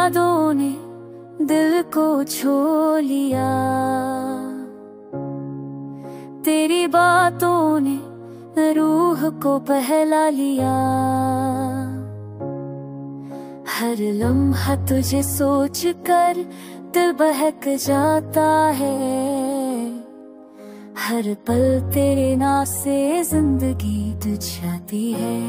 यादों ने दिल को छू लिया, तेरी बातों ने रूह को बहला लिया। हर लम्हा तुझे सोच कर दिल बहक जाता है, हर पल तेरे नाम से जिंदगी तुझ जाती है।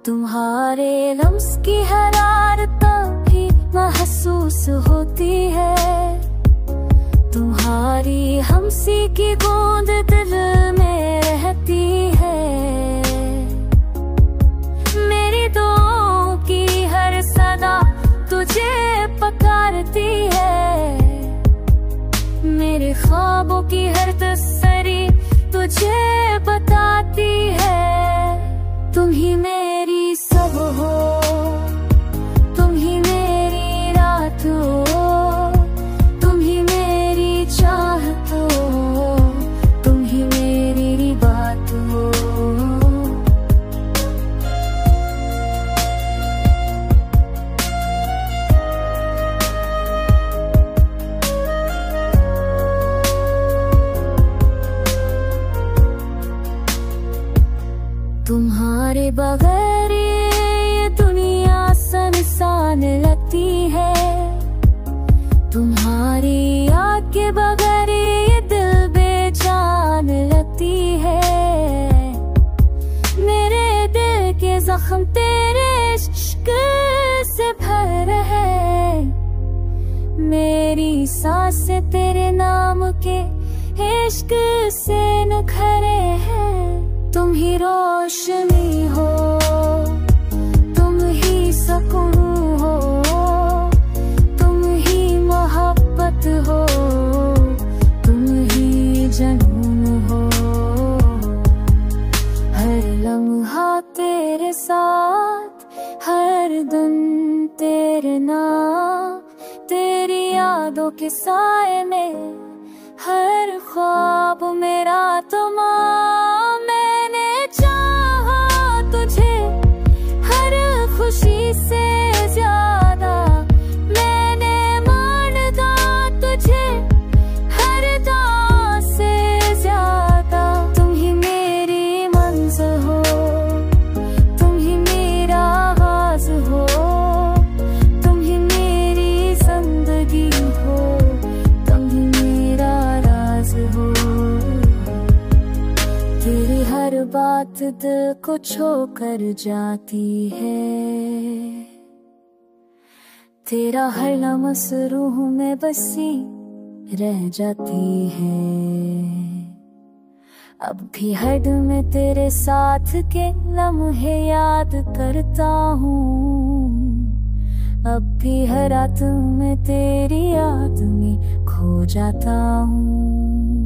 तुम्हारे लम्स की हरारत भी महसूस होती है, तुम्हारी हमसी की बूंद दिल में रहती है। मेरी दुआओं की हर सदा तुझे पुकारती है, मेरे ख्वाबों की हर तस्वीर तुझे बताती है। तुम ही मेरी सब हो, तुम ही मेरी रात हो, तुम ही मेरी चाहत हो, तुम ही मेरी बात हो। तुम्हारे बगैर ये दुनिया सुनसान लगती है, तुम्हारी याद के बगैर ये दिल बेजान लगती है। मेरे दिल के जख्म तेरे इश्क से भर है, मेरी सांसें तेरे नाम के इश्क से निखरे हैं। तुम ही रोशनी हो, तुम ही सुकून हो, तुम ही मोहब्बत हो, तुम ही जुनून हो। हर लम्हा तेरे साथ, हर दिन तेरे नाम, तेरी यादों के साए में हर ख्वाब मेरा तमाम। मैंने चाहा तुझे हर खुशी से ज्यादा, मैंने माना तुझे हर दां से ज्यादा। तुम ही मेरी मंज़िल हो, तुम ही मेरा आगाज़ हो, तुम ही मेरी जिंदगी हो, तुम ही मेरा राज हो। तेरी हर बात दिल को छू कर जाती है, तेरा हर लम्स रूह में बसी रह जाती है। अब भी हर दिन में तेरे साथ के लम्हे याद करता हूँ, अब भी हर रात में तेरी याद में खो जाता हूँ।